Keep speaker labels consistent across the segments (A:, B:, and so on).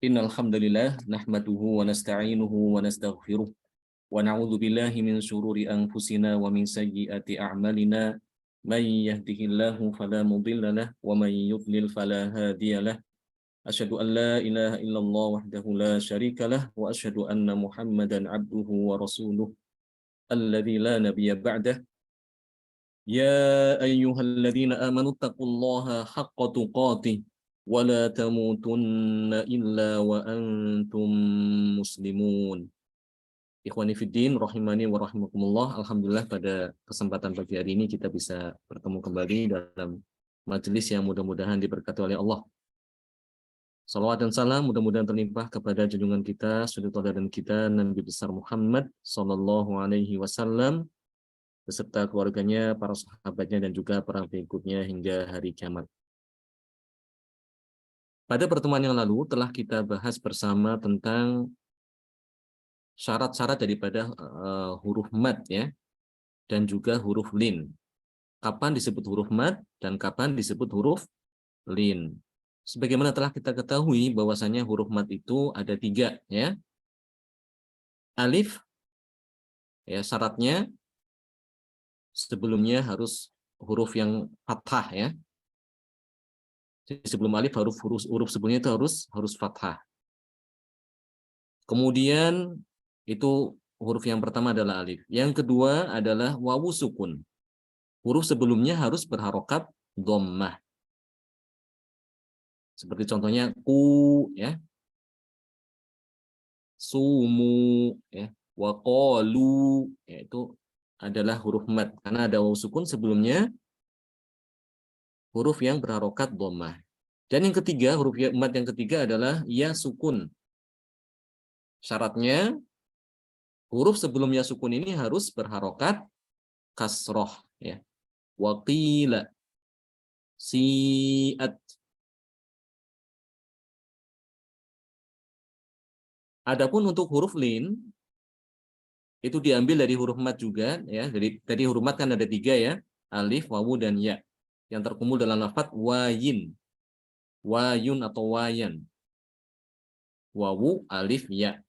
A: Innal hamdalillah nahmaduhu wa nasta'inuhu wa nastaghfiruh wa na'udzu billahi min shururi anfusina wa min sayyiati a'malina may yahdihillahu fala mudilla lahu wa may yudlil fala hadiya lahu asyhadu an la ilaha illallah wahdahu la syarika lahu wa asyhadu anna muhammadan abduhu wa rasuluh alladzi la nabiyya ba'dah ya ayyuhalladzina amanu taqullaha haqqa tuqatih wala tamutunna illa wa antum muslimun. Ikhwani fiddin rahimani wa rahimakumullah. Alhamdulillah pada kesempatan pagi hari ini kita bisa bertemu kembali dalam majelis yang mudah-mudahan diberkati oleh Allah. Salawat dan salam mudah-mudahan terlimpah kepada junjungan kita, suri tauladan kita Nabi besar Muhammad sallallahu alaihi wasallam beserta keluarganya, para sahabatnya dan juga para pengikutnya hingga hari kiamat. Pada pertemuan yang lalu telah kita bahas bersama tentang syarat-syarat daripada huruf mad ya, dan juga huruf lin. Kapan disebut huruf mad dan kapan disebut huruf lin. Sebagaimana telah kita ketahui bahwasanya huruf mad itu ada 3 ya. Alif ya, syaratnya sebelumnya harus huruf yang fathah ya. Jadi sebelum alif huruf sebelumnya itu harus fathah. Kemudian itu huruf yang pertama adalah alif. Yang kedua adalah wawu sukun. Huruf sebelumnya harus berharokat dhammah. Seperti contohnya ku ya, sumu ya, waqalu ya, itu adalah huruf mad karena ada wawu sukun sebelumnya huruf yang berharokat dhammah. Dan yang ketiga, huruf mad yang ketiga adalah ya sukun. Syaratnya huruf sebelum ya sukun ini harus berharokat kasroh ya. Waqila, si'at. Adapun untuk huruf lin itu diambil dari huruf mad juga ya. Jadi tadi huruf mad kan ada 3 ya, alif, wawu dan ya. Yang terkumpul dalam lafaz wayin. Wayun atau wayan. Wawu, alif, ya.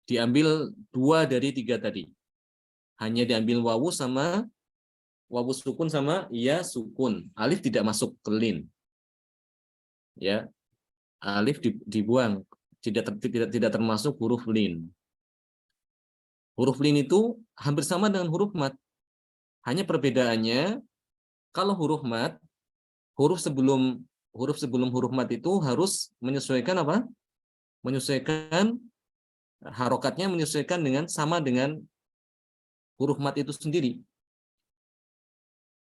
A: Diambil 2 dari 3 tadi. Hanya diambil wawu sama wawu sukun sama ya sukun. Alif tidak masuk ke lin. Ya. Alif dibuang, tidak termasuk huruf lin. Huruf lin itu hampir sama dengan huruf mad. Hanya perbedaannya kalau huruf mad, huruf sebelum huruf mad itu harus menyesuaikan apa? Menyesuaikan harokatnya menyesuaikan sama dengan huruf mad itu sendiri.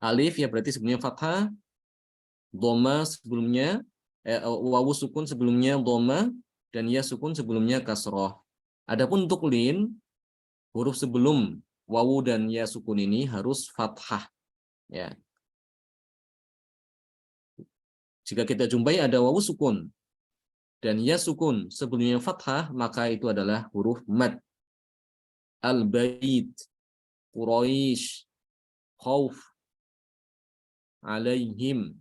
A: Alif ya berarti sebelumnya fathah, dhamma sebelumnya wawu sukun sebelumnya dhamma dan ya sukun sebelumnya kasroh. Adapun untuk lin, huruf sebelum wawu dan ya sukun ini harus fathah ya. Jika kita jumpai ada wawu sukun dan ya sukun sebelumnya fathah, maka itu adalah huruf mad. Al-bait, Quraisy, khauf, alaihim,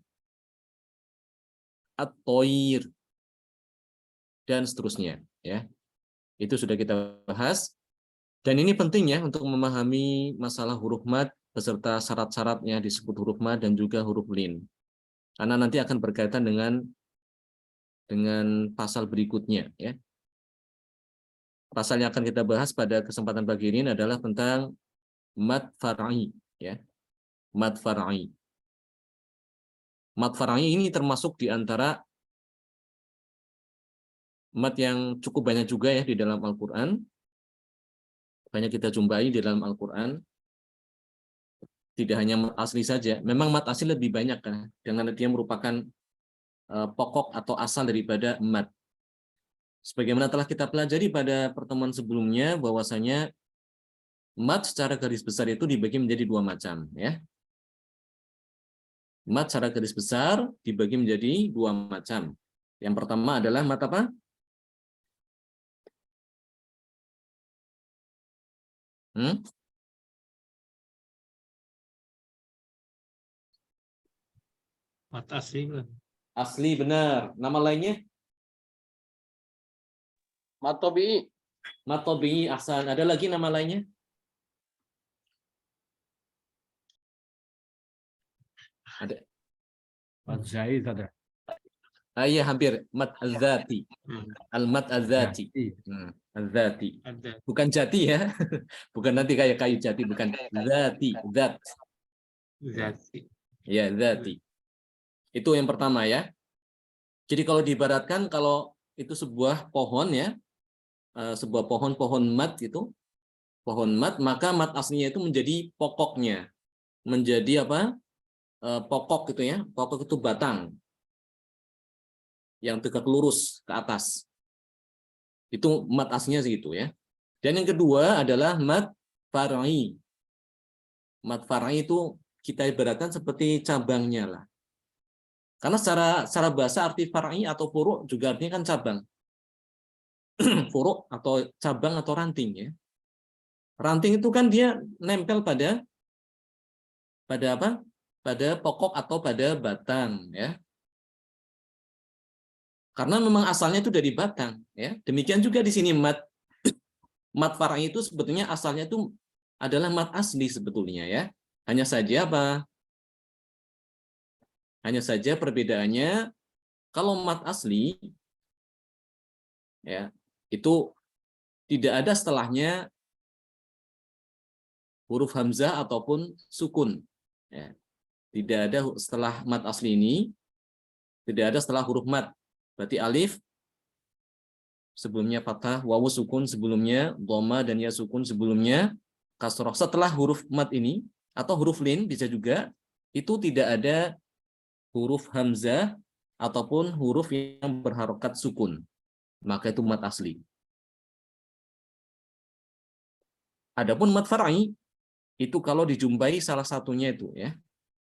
A: at-toir, dan seterusnya ya. Itu sudah kita bahas. Dan ini penting ya untuk memahami masalah huruf mad beserta syarat-syaratnya disebut huruf mad dan juga huruf lin. Karena nanti akan berkaitan dengan pasal berikutnya ya. Pasal yang akan kita bahas pada kesempatan pagi ini adalah tentang mad far'i ya. Mad far'i. Mad far'i ini termasuk di antara mad yang cukup banyak juga ya di dalam Al-Qur'an. Banyak kita jumpai di dalam Al-Qur'an. Tidak hanya mad asli saja, memang mad asli lebih banyak kan, dengan dia merupakan pokok atau asal daripada mad. Sebagaimana telah kita pelajari pada pertemuan sebelumnya bahwasanya mad secara garis besar itu dibagi menjadi 2 macam ya. Mad secara garis besar dibagi menjadi 2 macam. Yang pertama adalah mad apa?
B: Mad asli.
A: Asli benar. Nama lainnya?
B: Mad tabi'i.
A: Mad tabi'i, ahsan. Ada lagi nama lainnya? Ada.
C: Mad zaid ada.
A: Iya hampir. Mad az-zati. Al-mad az-zati. Az-zati. Bukan jati ya. Bukan nanti kayak kayu jati, bukan. Zati, zat.
B: Zati.
A: Ya, zati. Itu yang pertama ya. Jadi kalau diibaratkan kalau itu sebuah pohon ya, sebuah pohon mat itu, pohon mat, maka mat aslinya itu menjadi pokoknya, menjadi apa? Pokok gitu ya, pokok itu batang yang tegak lurus ke atas. Itu mat aslinya segitu ya. Dan yang kedua adalah mat far'i. Mat far'i itu kita ibaratkan seperti cabangnya lah. Karena secara bahasa arti far'i atau furu' juga artinya kan cabang. Furu' atau cabang atau ranting ya. Ranting itu kan dia nempel pada apa? Pada pokok atau pada batang ya. Karena memang asalnya itu dari batang ya. Demikian juga di sini mat far'i itu sebetulnya asalnya itu adalah mat asli sebetulnya ya. Hanya saja apa? Hanya saja perbedaannya kalau mat asli ya, itu tidak ada setelahnya huruf hamzah ataupun sukun. Ya. Tidak ada setelah mat asli ini, tidak ada setelah huruf mat. Berarti alif sebelumnya fathah, wawu sukun sebelumnya, dhamma dan ya sukun sebelumnya, kasroh setelah huruf mat ini, atau huruf lin bisa juga, itu tidak ada huruf hamzah ataupun huruf yang berharokat sukun. Maka itu mat asli. Adapun mat far'i itu kalau dijumpai salah satunya itu ya.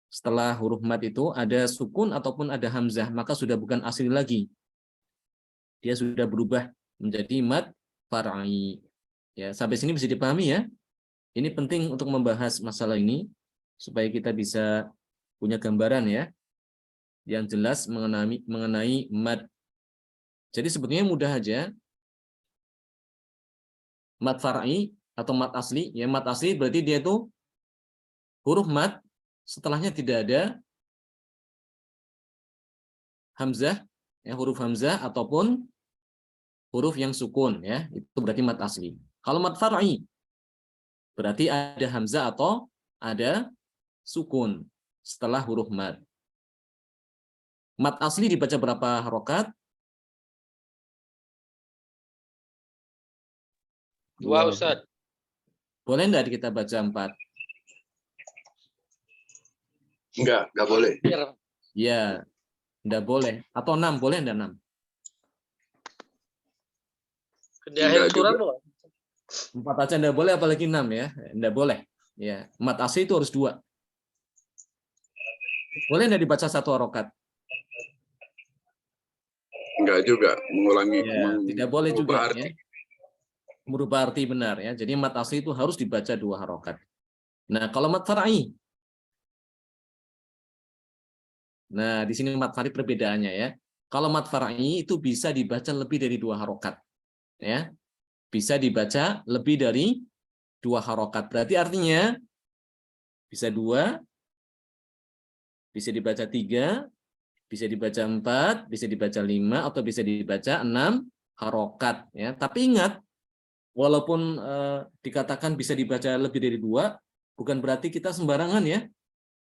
A: Setelah huruf mat itu ada sukun ataupun ada hamzah, maka sudah bukan asli lagi. Dia sudah berubah menjadi mat far'i. Ya, sampai sini bisa dipahami ya. Ini penting untuk membahas masalah ini supaya kita bisa punya gambaran ya yang jelas mengenai mat. Jadi sebetulnya mudah aja. Mat far'i atau mat asli, ya mat asli berarti dia itu huruf mat setelahnya tidak ada hamzah, ya huruf hamzah ataupun huruf yang sukun ya, itu berarti mat asli. Kalau mat far'i berarti ada hamzah atau ada sukun setelah huruf mat. Mat asli dibaca berapa harokat?
B: 2 Ustaz.
A: Boleh enggak kita baca 4?
D: Enggak boleh.
A: Ya, enggak boleh. Atau 6, boleh enggak 6?
B: Di akhir surat loh.
A: 4 aja enggak boleh, apalagi 6 ya. Enggak boleh. Ya, mat asli itu harus 2. Boleh enggak dibaca 1 harokat?
D: Enggak juga, mengulangi.
A: Ya, tidak boleh juga
D: arti.
A: ya. Merubah arti benar ya. Jadi mat asli itu harus dibaca 2 harokat. Nah, kalau mat far'i. Nah, di sini mat far'i perbedaannya ya. Kalau mat far'i itu bisa dibaca lebih dari 2 harokat. Ya. Bisa dibaca lebih dari 2 harokat. Berarti artinya bisa 2, bisa dibaca 3, bisa dibaca 4, bisa dibaca 5, atau bisa dibaca 6 harokat. Ya. Tapi ingat, walaupun dikatakan bisa dibaca lebih dari 2, bukan berarti kita sembarangan ya.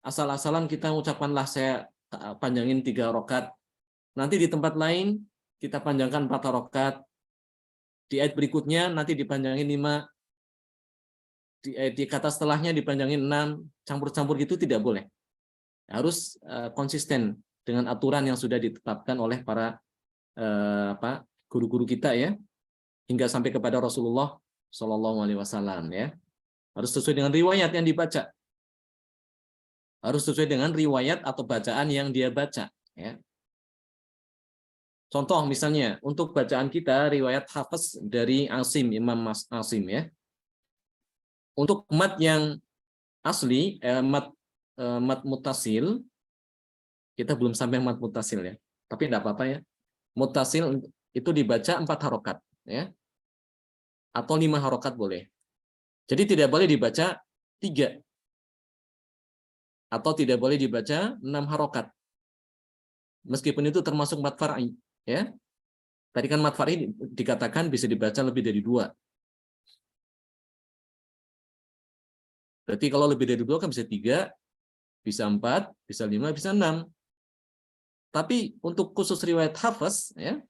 A: Asal-asalan kita ucapkanlah saya panjangin 3 harokat. Nanti di tempat lain kita panjangkan 4 harokat. Di ayat berikutnya nanti dipanjangin 5. Di kata setelahnya dipanjangin 6. Campur-campur gitu tidak boleh. Harus konsisten dengan aturan yang sudah ditetapkan oleh para guru-guru kita ya, hingga sampai kepada Rasulullah Shallallahu Alaihi Wasallam ya. Harus sesuai dengan riwayat yang dibaca. Harus sesuai dengan riwayat atau bacaan yang dia baca ya. Contoh misalnya untuk bacaan kita riwayat Hafiz dari Asim, Imam Asim ya. Untuk mat yang asli mat mutasil, kita belum sampai mat mutasil ya. tapi tidak apa-apa ya. Muttasil itu dibaca 4 harokat, ya, atau 5 harokat boleh. Jadi tidak boleh dibaca 3 atau tidak boleh dibaca 6 harokat. Meskipun itu termasuk mad far'i, ya. Tadi kan mad far'i dikatakan bisa dibaca lebih dari 2. Berarti kalau lebih dari 2 kan bisa 3, bisa 4, bisa 5, bisa 6. Tapi untuk khusus riwayat hafaz, ya,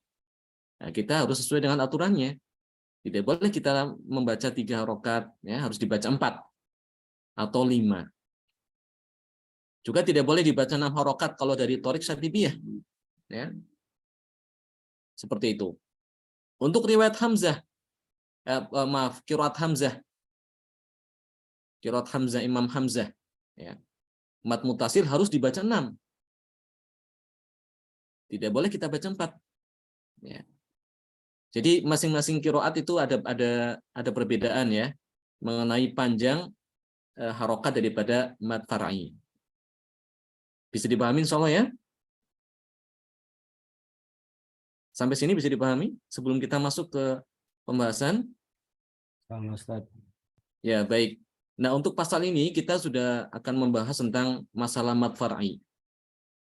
A: nah kita harus sesuai dengan aturannya. Tidak boleh kita membaca 3 harokat, ya, harus dibaca 4 atau 5. Juga tidak boleh dibaca 6 harokat kalau dari Thoriq Syatibiyah, ya. Seperti itu. Untuk riwayat Hamzah, qiraat Hamzah, qiraat Hamzah, Imam Hamzah, ya, mad mutasil harus dibaca 6. Tidak boleh kita baca 4. Ya. Jadi masing-masing qiraat itu ada perbedaan, ya, mengenai panjang harokat daripada mad far'i. Bisa dipahami insyaallah, ya? Sampai sini bisa dipahami sebelum kita masuk ke pembahasan?
C: Sama Ustaz.
A: Ya, baik. Nah, untuk pasal ini kita sudah akan membahas tentang masalah mad far'i.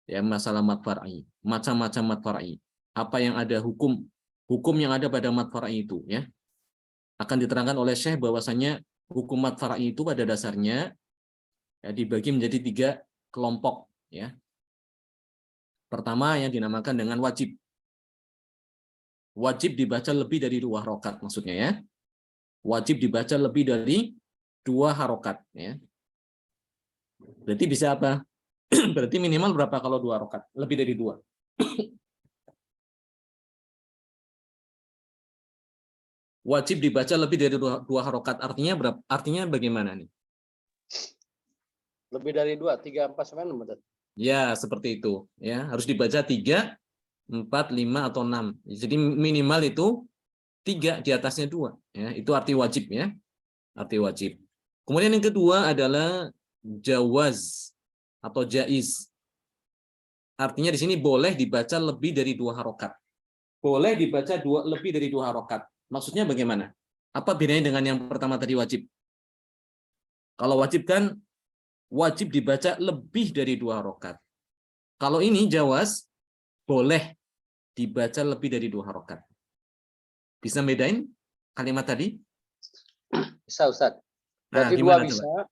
A: Ya, masalah mad far'i, macam-macam mad far'i. Apa yang ada hukum yang ada pada mad far'i itu, ya. Akan diterangkan oleh Syekh bahwasanya hukum mad far'i itu pada dasarnya, ya, dibagi menjadi 3 kelompok, ya. Pertama yang dinamakan dengan wajib. Wajib dibaca lebih dari 2 harokat, maksudnya, ya. Wajib dibaca lebih dari 2 harokat, ya. Berarti bisa apa? Berarti minimal berapa kalau 2 harokat? Lebih dari 2. Wajib dibaca lebih dari 2 harokat. Artinya berapa? Artinya bagaimana nih?
B: Lebih dari 2, 3, 4 sampai 6. Betul.
A: Ya, seperti itu, ya. Harus dibaca 3, 4, 5 atau 6. Jadi minimal itu 3, di atasnya 2, ya. Itu arti wajib, ya. Arti wajib. Kemudian yang kedua adalah jawaz atau jaiz. Artinya di sini boleh dibaca lebih dari 2 harokat. Boleh dibaca lebih dari 2 harokat. Maksudnya bagaimana? Apa bedanya dengan yang pertama tadi wajib? Kalau wajib kan wajib dibaca lebih dari 2 harokat. Kalau ini jawaz, boleh dibaca lebih dari 2 harokat. Bisa bedain kalimat tadi?
B: Bisa, Ustaz.
A: Nah,
B: Berarti 2
A: gimana
B: bisa.
A: coba?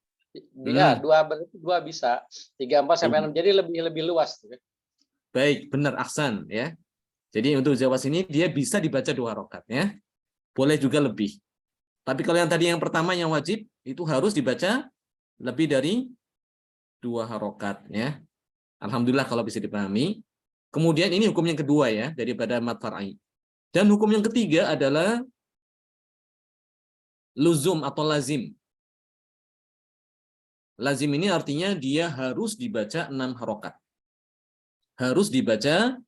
B: Ya, 2 berarti 2 bisa. 3, 4 sampai 6. Jadi lebih luas.
A: Baik, benar, ahsan, ya. Jadi untuk jawaz ini dia bisa dibaca 2 harokat, ya. Boleh juga lebih. Tapi kalau yang tadi yang pertama yang wajib itu harus dibaca lebih dari 2 harokat, ya. Alhamdulillah kalau bisa dipahami. Kemudian ini hukum yang kedua, ya, daripada mad far'i. Dan hukum yang ketiga adalah luzum atau lazim. Lazim ini artinya dia harus dibaca 6 harokat. Harus dibaca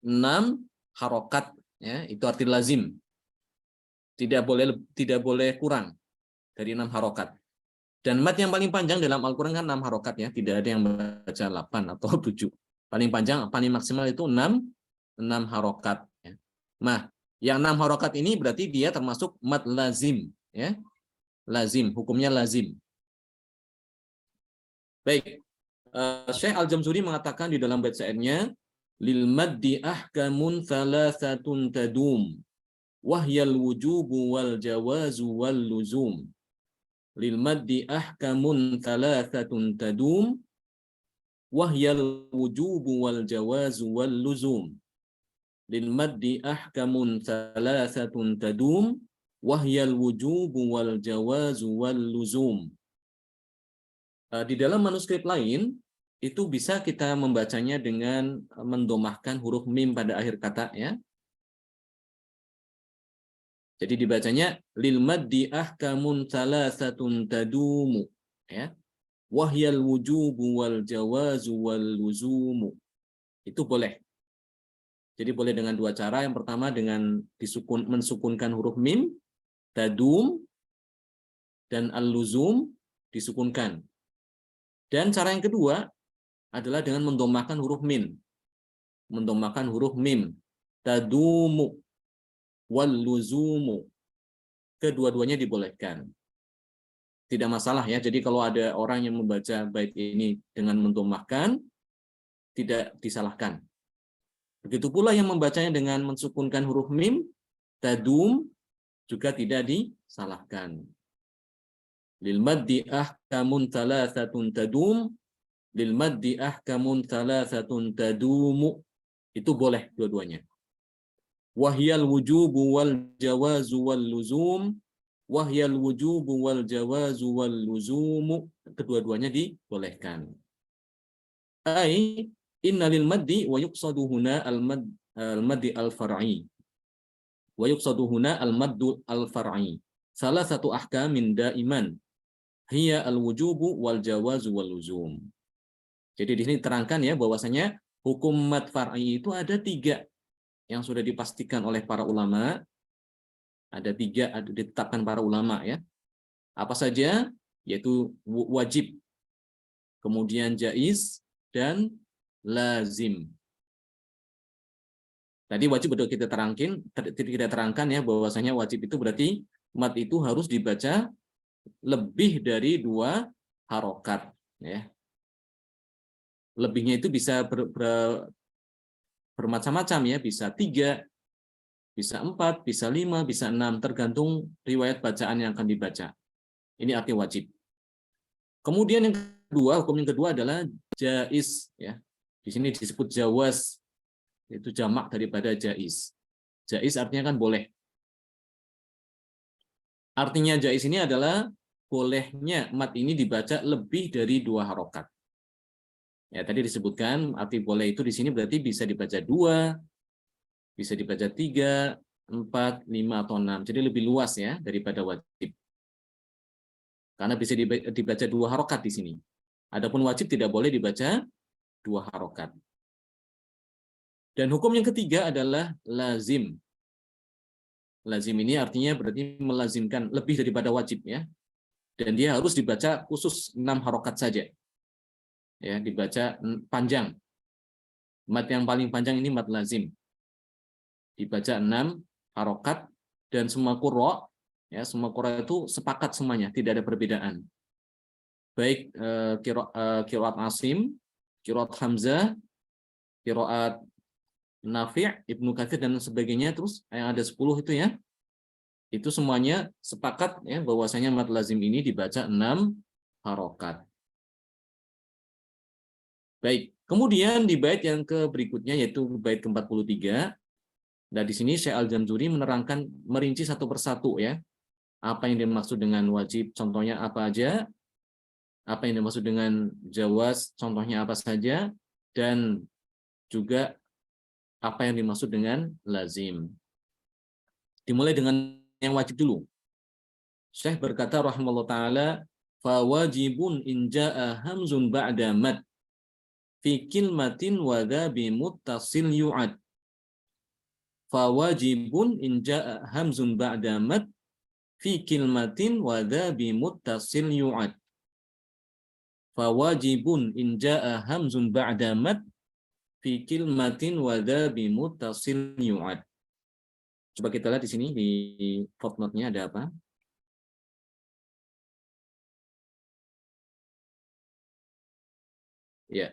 A: 6 harokat, ya, itu arti lazim. Tidak boleh kurang dari 6 harokat. Dan mad yang paling panjang dalam Al-Quran kan 6 harokat, ya. Tidak ada yang baca 8 atau 7. Paling panjang, paling maksimal itu 6 harokat. Ya. Nah, yang 6 harokat ini berarti dia termasuk mad lazim, ya. Lazim, hukumnya lazim. Baik. Syekh Al-Jamzuri mengatakan di dalam bait syairnya, lil maddi ahkamun thalathatun tadum wahyal wujubu wal jawazu wal luzum. Lil maddi ahkamun thalathatun tadum wahyal wujubu wal jawazu wal luzum. Lil maddi ahkamun thalathatun tadum wahyal wujubu wal jawazu wal luzum. Di dalam manuskrip lain itu bisa kita membacanya dengan mendomahkan huruf mim pada akhir kata, ya. Jadi dibacanya lil maddi ahkamun salasatun tadumu, ya. Wahyal wujubu wal jawazu wal luzumu. Itu boleh. Jadi boleh dengan 2 cara. Yang pertama dengan mensukunkan huruf mim, tadum, dan al-luzum disukunkan. Dan cara yang kedua adalah dengan mendomahkan huruf min. mendomahkan huruf mim. Tadumu wal luzumu. Kedua-duanya dibolehkan. Tidak masalah ya. Jadi kalau ada orang yang membaca bait ini dengan mendomahkan, tidak disalahkan. Begitu pula yang membacanya dengan mensukunkan huruf mim, tadum, juga tidak disalahkan. Lil maddi ahkamun thalathatun tadum, lil maddi ahkamun thalathatun tadumu. Itu boleh dua-duanya. Wahyal wujubu wal jawazu wal luzum, wahyal wujubu wal jawazu wal luzumu. Kedua-duanya dibolehkan. Ai inna lil maddi wa yuqsadu huna al-maddi al-far'i. Wa yuqsadu huna al-maddu al-far'i. Salah satu ahkamin daiman hiya al-wujubu wal jawazu wal luzum. Jadi di sini terangkan ya bahwasanya hukum mad far'i itu ada 3 yang sudah dipastikan oleh para ulama. Ada 3 ditetapkan para ulama ya. Apa saja? Yaitu wajib, kemudian jaiz, dan lazim. Tadi wajib sudah kita terangkan ya bahwasanya wajib itu berarti mad itu harus dibaca lebih dari 2 harokat ya. Lebihnya itu bisa bermacam-macam ya, bisa 3, bisa 4, bisa 5, bisa 6, tergantung riwayat bacaan yang akan dibaca. Ini arti wajib. Kemudian yang kedua, hukum yang kedua adalah jaiz ya. Di sini disebut jawaz, itu jamak daripada jaiz. Jaiz artinya kan boleh. Artinya jaiz ini adalah bolehnya mad ini dibaca lebih dari 2 harokat. Ya, tadi disebutkan arti boleh itu di sini berarti bisa dibaca 2, bisa dibaca 3, 4, 5, atau 6. Jadi lebih luas ya daripada wajib. Karena bisa dibaca 2 harokat di sini. Adapun wajib tidak boleh dibaca 2 harokat. Dan hukum yang ketiga adalah lazim. Lazim ini artinya berarti melazimkan lebih daripada wajib ya. Dan dia harus dibaca khusus 6 harokat saja. Ya, dibaca panjang. Mad yang paling panjang ini mad lazim. Dibaca 6 harokat dan semua qurra ya, semua qurra itu sepakat semuanya, tidak ada perbedaan. Baik qiraat Asim, qiraat Hamzah, qiraat Nafi', Ibnu Katsir dan sebagainya, terus yang ada 10 itu ya. Itu semuanya sepakat ya bahwasanya mad lazim ini dibaca 6 harokat. Baik, kemudian di bait yang berikutnya yaitu bait ke-43. Nah, di sini Syekh Al-Jamzuri menerangkan, merinci satu persatu ya. Apa yang dimaksud dengan wajib, contohnya apa aja. Apa yang dimaksud dengan jawaz, contohnya apa saja, dan juga apa yang dimaksud dengan lazim. Dimulai dengan yang wajib dulu. Syekh berkata rahimahullah taala, fa wajibun in jaa hamzun ba'da mad fi kilmatin wa dha bi muttasil yu'ad. Fa wajibun in jaa hamzun ba'da mad fi kilmatin wa dha bi muttasil yu'ad. Fa wajibun in jaa hamzun ba'da mad fi kilmatin wa dha bi muttasil yu'ad. Coba kita lihat di sini di footnote-nya ada apa? Ya.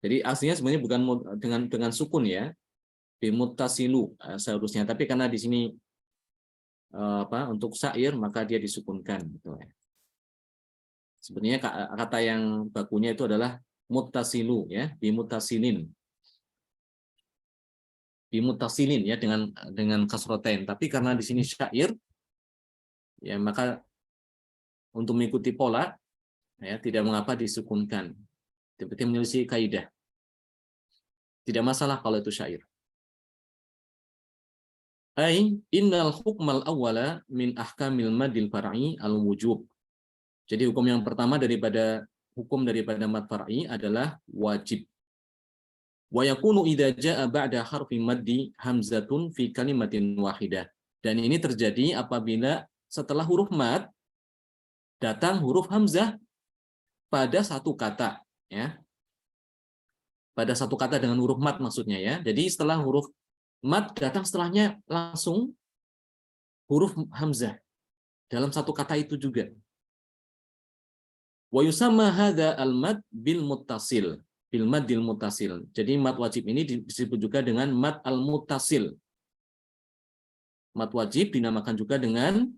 A: Jadi aslinya sebenarnya bukan dengan sukun ya. Bimuttasilu seharusnya, tapi karena di sini untuk syair maka dia disukunkan gitu ya. Sebenarnya kata yang bakunya itu adalah muttasilu ya, bimuttasilin. Bimuttasilin ya dengan kasrotain, tapi karena di sini syair ya maka untuk mengikuti pola ya tidak mengapa disukunkan. Seperti menyelisih kaidah. Tidak masalah kalau itu syair. Ai innal hukmal awwala min ahkamil madil far'i al-wujub. Jadi hukum yang pertama daripada mad far'i adalah wajib. Wa yakunu idza jaa ba'da harfi maddi hamzatun fi kalimatin wahidah. Dan ini terjadi apabila setelah huruf mad datang huruf hamzah pada satu kata, ya. Pada satu kata dengan huruf mat maksudnya ya. Jadi setelah huruf mat datang setelahnya langsung huruf hamzah dalam satu kata itu juga. Wa yusamma hadza al-mad bil muttasil, bil maddil muttasil. Jadi mad wajib ini disebut juga dengan mad al-muttasil. Mad wajib dinamakan juga dengan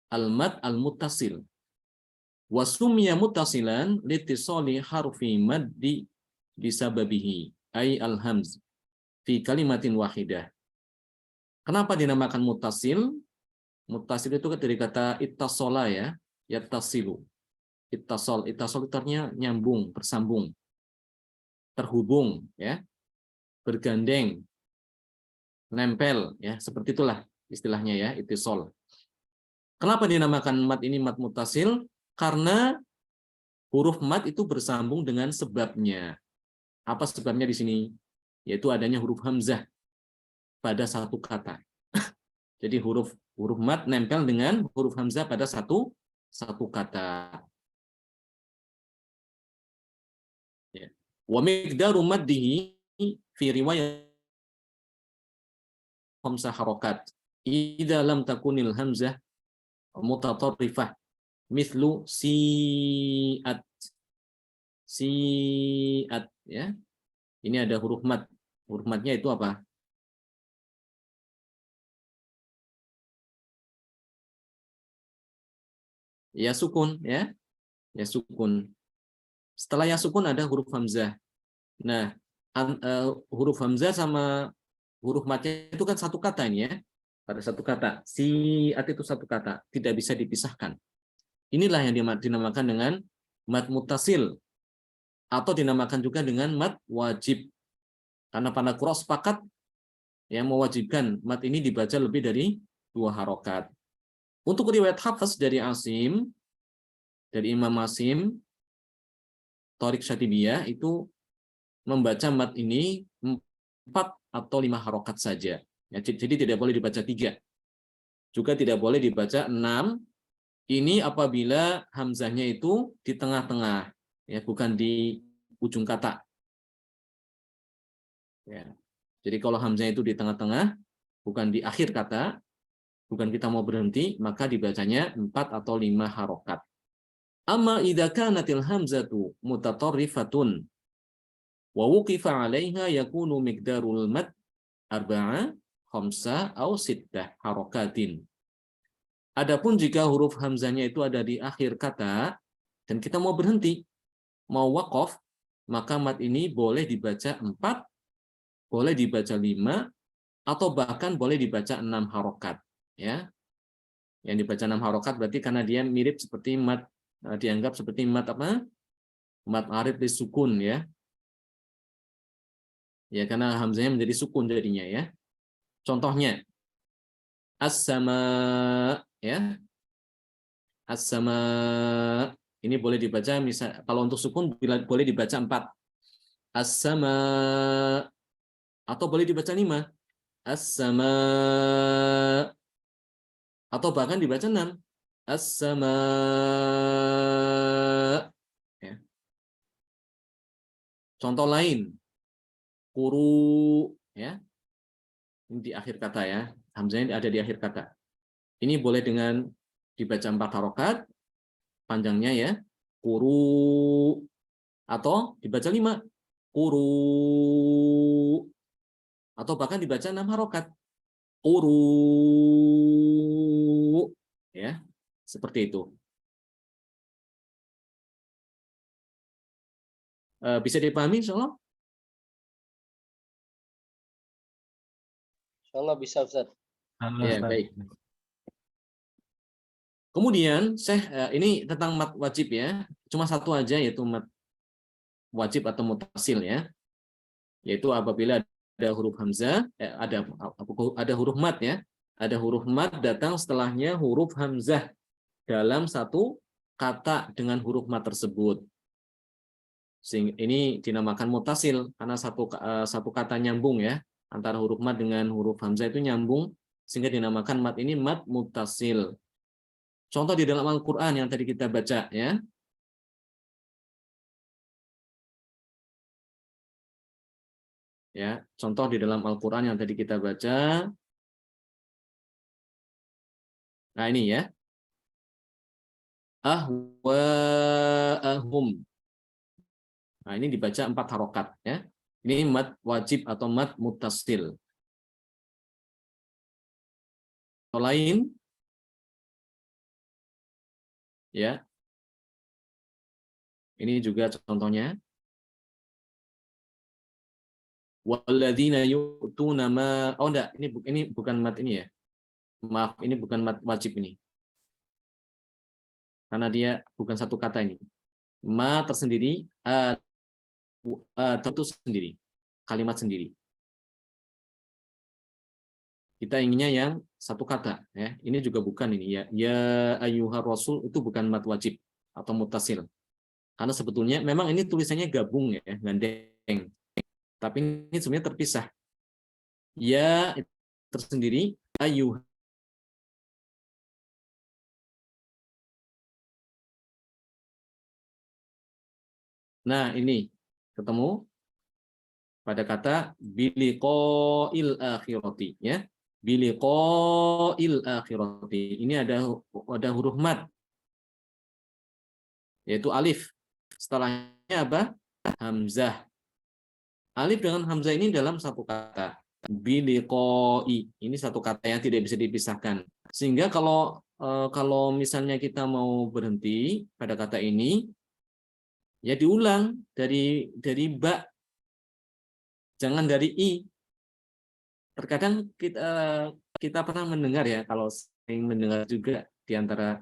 A: al-mad al-muttasil. Wa summiya muttasilan litisali harfi maddi bisababihi ay al-hamz fi kalimatin wahidah. Kenapa dinamakan muttasil? Muttasil itu dari kata ittasala ya, yattasilu. Ittasal itu artinya nyambung, bersambung, terhubung ya, bergandeng, nempel ya, seperti itulah istilahnya ya, ittisal. Kenapa dinamakan mad ini mad muttasil? Karena huruf mad itu bersambung dengan sebabnya. Apa sebabnya di sini? Yaitu adanya huruf hamzah pada satu kata. Jadi huruf mad nempel dengan huruf hamzah pada satu kata. Ya. Wa miqdaru maddihi fi riwayat khamsah harakat. Idza lam takunil hamzah mutatarrifah mithlu si'at. Si'at ya. Ini ada huruf mad. Huruf madnya itu apa? Ya sukun ya. Ya sukun. Setelah ya sukun ada huruf hamzah. Nah, huruf hamzah sama huruf madnya itu kan satu kata ini ya. Pada satu kata. Si'at itu satu kata, tidak bisa dipisahkan. Inilah yang dinamakan dengan mad muttasil atau dinamakan juga dengan mad wajib. Karena para qurra sepakat yang mewajibkan mad ini dibaca lebih dari 2 harokat. Untuk riwayat Hafs dari Asim, dari Imam Asim, Thariq Syatibiyah itu membaca mad ini 4 atau 5 harokat saja. Ya, jadi tidak boleh dibaca 3. Juga tidak boleh dibaca 6. Ini apabila hamzahnya itu di tengah-tengah, ya bukan di ujung kata. Ya. Jadi kalau hamzahnya itu di tengah-tengah, bukan di akhir kata, bukan kita mau berhenti, maka dibacanya 4 atau 5 harokat. Amma idza kanatil hamzatu mutatarrifatun wa wuqifa 'alaiha yakunu miqdarul mad 4, 5 atau 6 harokatin. Adapun jika huruf hamzahnya itu ada di akhir kata dan kita mau berhenti, mau waqaf, maka mad ini boleh dibaca 4, boleh dibaca 5, atau bahkan boleh dibaca 6 harokat. Ya. Yang dibaca 6 harokat berarti karena dia mirip seperti mad, dianggap seperti mad apa? Mad arid disukun ya. Ya karena hamzahnya menjadi sukun jadinya ya. Contohnya as-sama ya. As-sama ini boleh dibaca misal kalau untuk sukun boleh dibaca 4. As-sama atau boleh dibaca 5. As-sama atau bahkan dibaca 6. As-sama ya. Contoh lain kuru ya. Ini di akhir kata ya. Hamzahnya ada di akhir kata. Ini boleh dengan dibaca 4 harokat panjangnya ya. Kuru atau dibaca 5. Kuru atau bahkan dibaca 6 harokat. Kuru ya. Seperti itu. Bisa dipahami insyaallah?
B: Insyaallah bisa Ustaz.
A: Ya, baik. Kemudian, ini tentang mad wajib ya. Cuma satu aja yaitu mad wajib atau muttasil ya. Yaitu apabila ada huruf hamzah, ada huruf mad ya. Ada huruf mad datang setelahnya huruf hamzah dalam satu kata dengan huruf mad tersebut. Sehingga ini dinamakan muttasil karena satu kata nyambung ya. Antara huruf mad dengan huruf hamzah itu nyambung sehingga dinamakan mad ini mad muttasil. Contoh di dalam Al-Qur'an yang tadi kita baca ya. Ya, contoh di dalam Al-Qur'an yang tadi kita baca. Nah, ini ya. Ahwa'ahum. Nah, ini dibaca 4 harokat ya. Ini mad wajib atau mad muttasil. Atau lain ya. Ini juga contohnya. Walladzina yu'tuna ma, oh enggak, ini bukan mad ini ya. Maaf, ini bukan mad wajib ini. Karena dia bukan satu kata ini. Ma tersendiri, tentu sendiri. Kalimat sendiri. Kita inginnya yang satu kata ya. Ini juga bukan ini ya. Ya ayyuhar rasul itu bukan mad wajib atau muttasil. Karena sebetulnya memang ini tulisannya gabung ya, gandeng. Tapi ini sebenarnya terpisah. Ya tersendiri, ayyuh. Nah, ini ketemu pada kata biliqa'il akhirati ya. Biliqa'il akhirati. Ini ada huruf mad yaitu alif. Setelahnya apa? Hamzah. Alif dengan hamzah ini dalam satu kata. Biliqa'i. Ini satu kata yang tidak bisa dipisahkan. Sehingga kalau misalnya kita mau berhenti pada kata ini, ya diulang dari ba, jangan dari i. Terkadang kita pernah mendengar ya, kalau sering mendengar juga di antara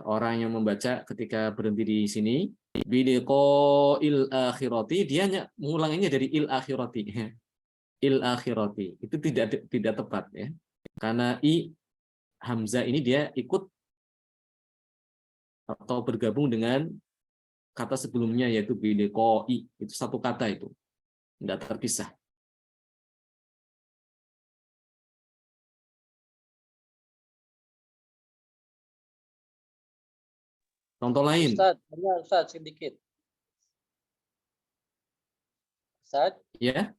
A: orang yang membaca ketika berhenti di sini, biliqa'il akhirati, dia hanya mengulanginya dari il akhirati. Il akhirati. Itu tidak tepat ya. Karena i hamzah ini dia ikut atau bergabung dengan kata sebelumnya yaitu biliqa'i. Itu satu kata itu. Tidak terpisah. Contoh lain.
B: Ustaz, sedikit. Ustaz,
A: Ya,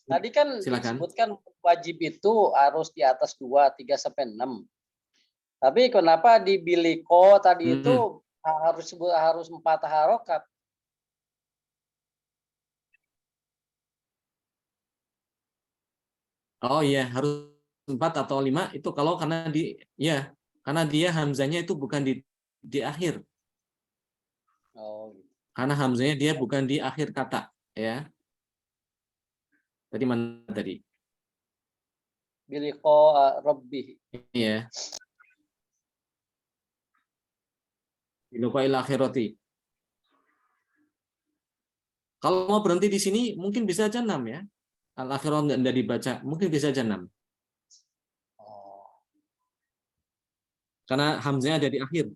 B: tadi kan
A: silakan.
B: disebutkan wajib itu harus di atas 2, 3 sampai 6. Tapi kenapa di biliko tadi itu harus 4 harokat?
A: Oh iya, harus 4 atau 5 itu kalau karena dia hamzanya itu bukan di akhir.
B: Oh.
A: Karena hamzanya dia bukan di akhir kata, ya. Tadi mana tadi?
B: Biliko Rabbi.
A: Iya. Biluqa'il akhirati. Kalau mau berhenti di sini mungkin bisa aja 6 ya. Al-akhirat enggak dibaca, mungkin bisa aja 6.
B: Oh.
A: Karena hamzanya ada di akhir.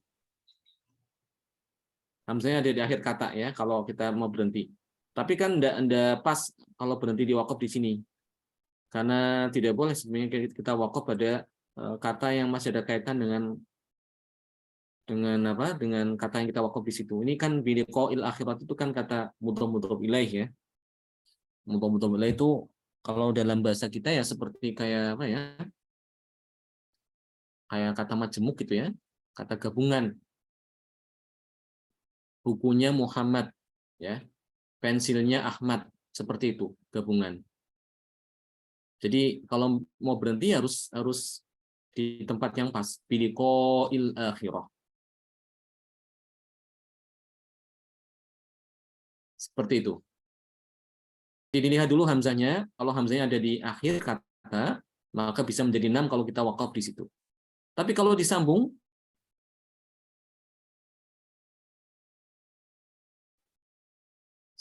A: Hamzanya ada di akhir kata ya kalau kita mau berhenti. Tapi kan enggak pas kalau berhenti di wakaf di sini. Karena tidak boleh sebenarnya kita wakaf pada kata yang masih ada kaitan dengan kata yang kita wakaf di situ. Ini kan biliqa'il akhirat itu kan kata mudhaf ilaih ya. Mudhaf ilaih itu kalau dalam bahasa kita ya seperti kayak apa ya? Kayak kata majemuk gitu ya. Kata gabungan. Bukunya Muhammad ya. Pensilnya Ahmad, seperti itu gabungan. Jadi kalau mau berhenti harus di tempat yang pas. Biliqa'il akhirah. Seperti itu. Jadi dilihat dulu hamzanya. Kalau hamzanya ada di akhir kata, maka bisa menjadi 6 kalau kita wakaf di situ. Tapi kalau disambung,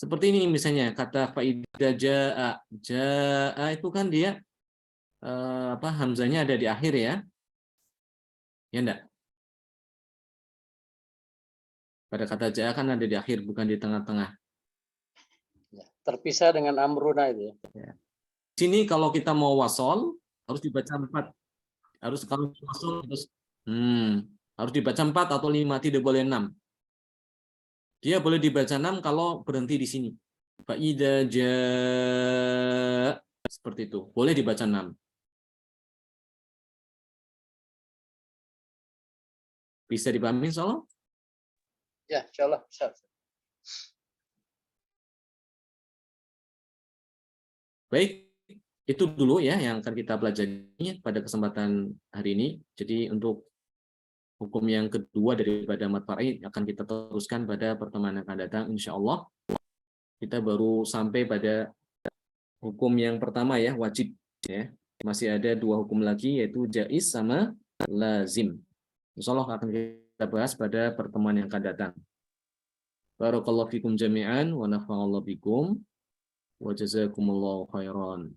A: seperti ini misalnya kata faida jaa itu kan dia hamzanya ada di akhir ya. Ya enggak? Pada kata jaa kan ada di akhir bukan di tengah-tengah.
B: Terpisah dengan amruna itu ya.
A: Sini kalau kita mau wasol harus dibaca 4. Harus kalau wasol harus dibaca 4 atau 5, tidak boleh 6. Dia boleh dibaca 6 kalau berhenti di sini. Fa'idza jaa, seperti itu. Boleh dibaca 6. Bisa dipahami insyaallah?
B: Ya, insyaallah bisa.
A: Baik, itu dulu ya yang akan kita pelajari pada kesempatan hari ini. Jadi untuk hukum yang kedua daripada mad far'i akan kita teruskan pada pertemuan yang akan datang insyaallah. Kita baru sampai pada hukum yang pertama ya, wajib ya. Masih ada 2 hukum lagi yaitu jaiz sama lazim. Insyaallah akan kita bahas pada pertemuan yang akan datang. Barakallahu fikum jami'an wa nafa'allahu bikum wa jazakumullahu khairan.